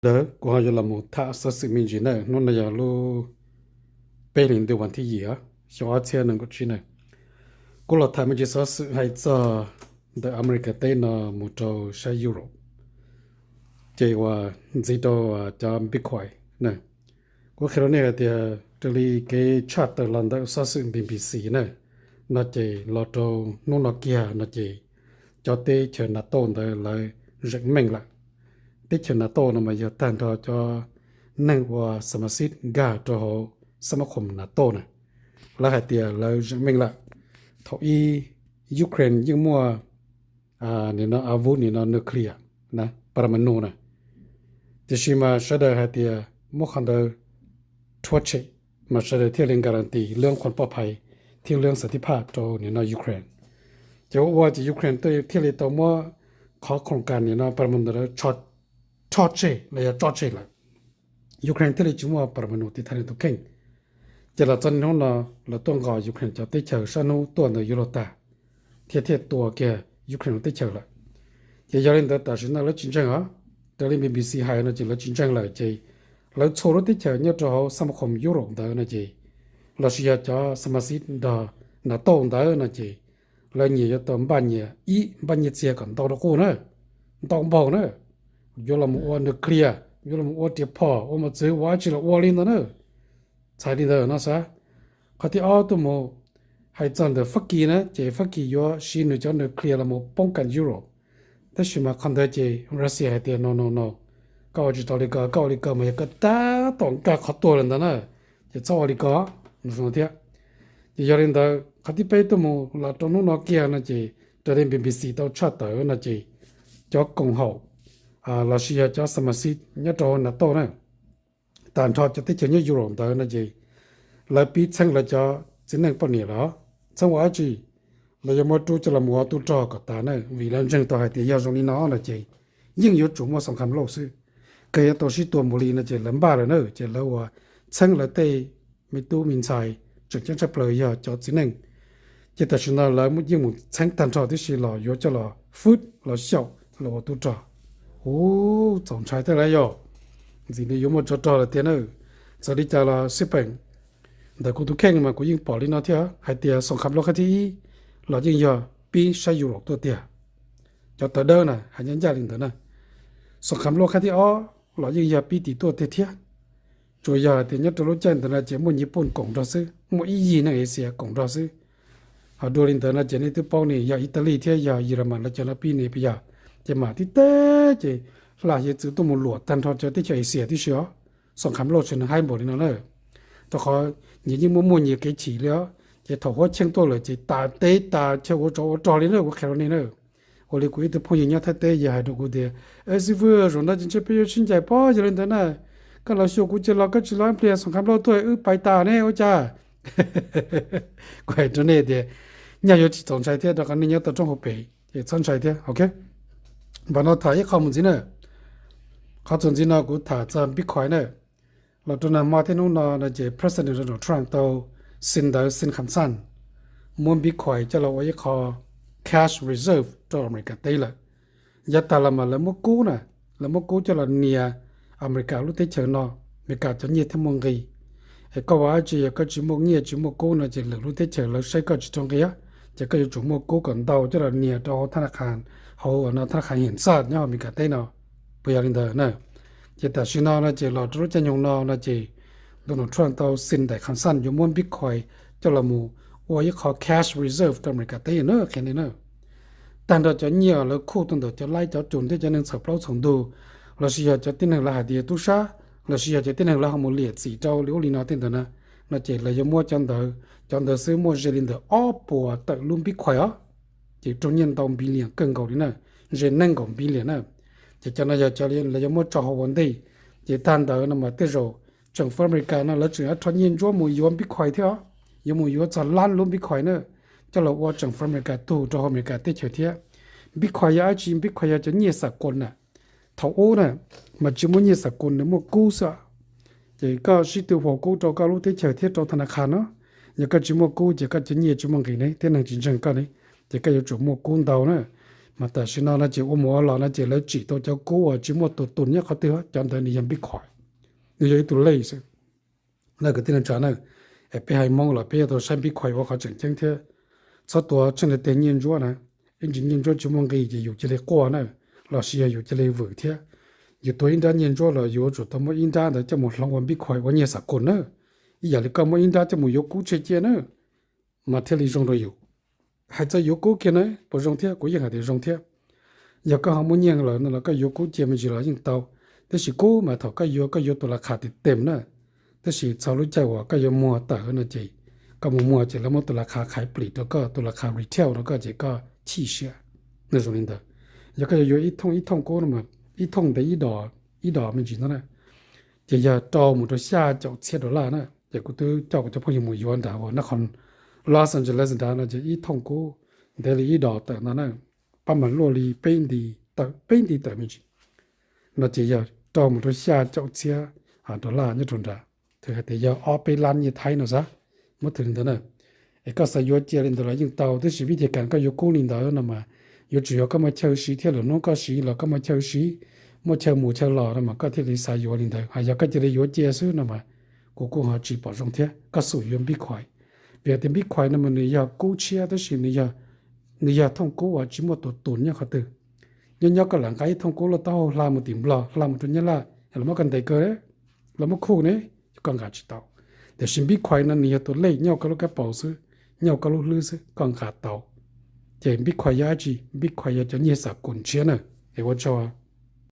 的过去了么？他是什么人呢？弄那样路北领的问题也，小车能够去呢？过了他们就说是还在的 America 对呢，么着是 Europe， 这话知道叫 Bitcoin 呢？过去了那个的这里给 chat 的人的说是 BBC 呢，那这老着弄那kia那这叫对全那东的来人命了。ที่ชนะโตนมาอยู่ตันทอจอนั่งว่าสมาชิกกาจอสมาคมนาโตนะแล้วหายเตียแล้วยังไม่ละทอียูเครนยังมัวนี่นะอาวุธนี่นะนิวเคลียร์นะปรมาณูนะจะชิมาเสดหายเตียมุขันเดทั่วเชมาเสดที่เรื่องการันตีเรื่องความปลอดภัยที่เรื่องสันติภาพจอนี่นะยูเครนจะว่าจะยูเครนตัวที่เรื่องตัวมัวขอโครงการนี่นะปรมาณูช็อตTorche, la torche la. Ukraine tele chuma parmanu ti thane to king. Jela chan no la tong ga Ukraine cha te chau sanu to na yurota. Tie to ke Ukraine te chau la. Je yarin da ta shina la chin chang ha. Dali BBC hai na je la chin chang la je. La choro te chau nya to samakhom Europe da na je. La shia cha samasit da na tong da na je. La ni ya tom ban ye i ban ye che kan to ko na. Tong bo na. 有了么我那 clear 有了么我的跑我们只挖起了我领的呢才领的那啥他的奥多么还真的发给呢这发给有是那叫那 clear 了么帮干 Euro 但是嘛看到这 Russia 还的 no 搞知道那个搞那个么一个大当家好多人的呢就找那个你说的就有人的他的背多么那中农那给那这这边 BBC 到查到那这叫公号เราเชื่อจะสมาชิกเนี่ยโตนะโตนะแต่ทอจะติดเชื้อยุโรปได้นะจีแล้วปีช่างเราจะสิ่งนั้นปนนี่หรอช่างว่าจีเราจะมาดูจะละมัวตัวจอกับตาเนี่ยวิลาจังตัวให้ที่ยาวตรงนี้น้อนะจียิ่งอยู่จุ่มว่าสงครามโลกซิเกี่ยตัวชิตัวมุลีนะจีลำบากเลยเนอะจีแล้วว่าช่างเราเตะไม่ตู้มินใจจุดจะจะเปลือยจะสิ่งนั้นจีแต่ฉันเราไม่ยิ่งมุ่งช่างตันทอที่สิเราอยู่จะเราฟุตเราเชี่ยวเราตัวจอ总裁的来哟，今天有么做了点呢？这里叫了视频，但กูดูแข่งมากูยิงปอลินเอาเถอะให้เตียส่งคำลอกที่เรายิงยอปีใช้ยูโรตัวเตียจะต่อเดินนะหายังยาลินเถอะนะส่งคำลอกที่อ๋อเรายิงยอปีตีตัวเตียตัวยาเตียเนี่ยตัวรู้จันแต่ละเจ้ามุ่งญี่ปุ่นกงดอซื้อมุ่งอีนั่งเอเชียกงดอซื้อหาดูลินเถอะนะเจ้านี่ตัวป้องนี่ยาอิตาลีเทียยาเยอรมันแล้วเจ้าละปีนี่ไปยาจะมาที่เต้เจหลายจืดตัวมันหลวดตันทอจะที่เฉยเสียที่เชียวสงครามโลกชนะให้หมดเลยนะเลยแต่เขายิ่งมุ่งยิ่งเกจีแล้วจะถอดเชิงตัวเลยจะตาเตะตาเชื่อว่าจอเลยเนอะว่าแค่นี้เนอะ我哋估啲朋友呢，他对也还都估的，师傅说那真是比较现在包就人的呢，个老小估计老个只老别上看老对白打呢，我家，怪真的的，你要有总裁的，那个你要到中学背，也总裁的 ，OK。บานถ่ายข้อมูลสินะข้อมูลสินะกูถ่ายจากบิตคอยน์เนี่ยเราตอนนั้นมาที่นู้นนะเจ้า President Donald Trump ตัวสินได้สินคำสั่งมวนบิตคอยน์จะเราไว้ขอ cash reserve ตัวอเมริกาได้ละยัดตาละมาแล้วมุกูนะแล้วมุกูจะเราเนี่ยอเมริการู้ที่เชิญเนาะอเมริกาจะเนี่ยทั้งมงกีไอ้ก็ว่าจีก็จีมงเนี่ยจีมกูนะจะรู้ที่เชิญเราใช้ก็จีตรงกี้จะก็จะจุ่มกูก่อนเดาจะเราเนี่ยตัวธนาคารเขาเนาะธนาคารเห็นซาดเนี่ยมีกันได้เนาะไปอย่างนี้เด้อเนาะจะแต่ชินาเนาะจะเรารู้จะยงเนาะนะจะโดนทรัมป์ตัวสินได้คำสั่งอยู่ม้วนบิตคอยจะละมูว่าจะขอ cash reserve ตัวอเมริกาได้เนาะแค่นี้เนาะแต่เราจะเนี่ยแล้วคู่ตัวจะไล่จะจุนที่จะนึงสับเราส่งดูเราเสียจะที่หนึ่งละหาเดียตุชาเราเสียจะที่หนึ่งละหามูเลียสีเจ้าเลี้ยวลีนาที่ตัวนะน่าจะเราจะมัวจันเดอซื้อมัวเจริญเดออ้อปัวแต่ลุ่มบิตคอยอ่ะจะ中年到比例更高的呢，人能够比例呢，就将那些教练那些么找好问题，就谈到那么的时候，政府อเมริกา那只要突然做么有比快条，有么有在烂路比快呢，就老我政府อเมริกาตู้找อเมริกา的球条，比快呀，比快呀就20คนน่ะ，头欧呢，嘛就么20คน呢么股噻，就ก็สิตัวหัว股找ก็รู้ที่球条找ธนาคารเนาะ，แล้วก็จะ么股就ก็จะ20จะ么给呢，ที่นั่งจริงๆก็呢。จะก็อยู่จุดมกุนดาวนะ mà ta xin nó chỉ ôm mua là nó chỉ lấy chỉ tôi cho cô chỉ một tổ tuần nháเขาtiêu cho nênนี่ยังBitcoinนี่จะตัวเลยสิแล้วก็ที่นั่นจานน่ะไปให้มองละไปตัวใช้ Bitcoin ว่าเขาจังเท่สักตัวฉันเลยเต็มยินจั่วนะยินจั่วจะมองก็อยู่จะเลยก่อนน่ะเราเสียอยู่จะเลยวุ่นเท่อยู่ตัวอินดายินจั่วเราอยู่จุดทั้งหมดอินดาแต่จะหมดรางวัล Bitcoin วันนี้สักคนน่ะอย่าเลยก็หมดอินดาจะหมดยกกู้เชี่ยน่ะมาเท่านี้จงเราอยู่ให้จะยกกู้กันน่ะพอจงเท่กูยังหาได้จงเท่อยากก็หามุ่งยังเลยนั่นเราก็ยกกู้เจียมันจีเรายิ่งเตาแต่สิกู้มาเท่าก็ยกตัวราคาติดเต็มน่ะแต่สิชาวรู้ใจว่าก็ยมัวแต่นั่นจีก็มัวจีแล้วมันตัวราคาขายปลีกแล้วก็ตัวราคารีเทลแล้วก็จีก็ขี้เสียนั่นส่วนนึงเด้ออยากก็อยู่อีท่องกู้น่ะมาอีท่องแต่อีดอกมันจีนั่นน่ะจะอย่าจอหมดตัว下$1,000น่ะจะกูตัวเจ้าก็จะพอหมู่ย้อนดาวนะครลอสแอนเจลิสดานะจะอีท่องกู้แต่ละอีดอกแต่นั่นน่ะประมาณโลลีเป็นดีแต่มันจี那就要到我们下脚车$1你懂的，这得要200万一台呢啥，没听的呢。一个是要接领导了，用到的是为了干个有工领导那么，有主要干嘛抽时天了，弄个时了干嘛抽时，没抽老那么，个天里啥有领导，还要个这里有接手那么，个还只保上天，个属于比快，别的比快那么你要购车的是你要通过啊，只么多돈야个的。nhớ cái làng cái thông cố là tao làm một điểm lò làm một chuyện là mà cần tay cơ đấy là một khu đấy còn cả chỉ tàu để xin biết khoai nên nhiềuตัวเลขnhau cái lúc cái bảo sư nhau cái lúc lư sư còn cả tàu chỉ biết khoai giá gì biết khoai giá cho nhiều sạc cuốn chia nữa để 我 cho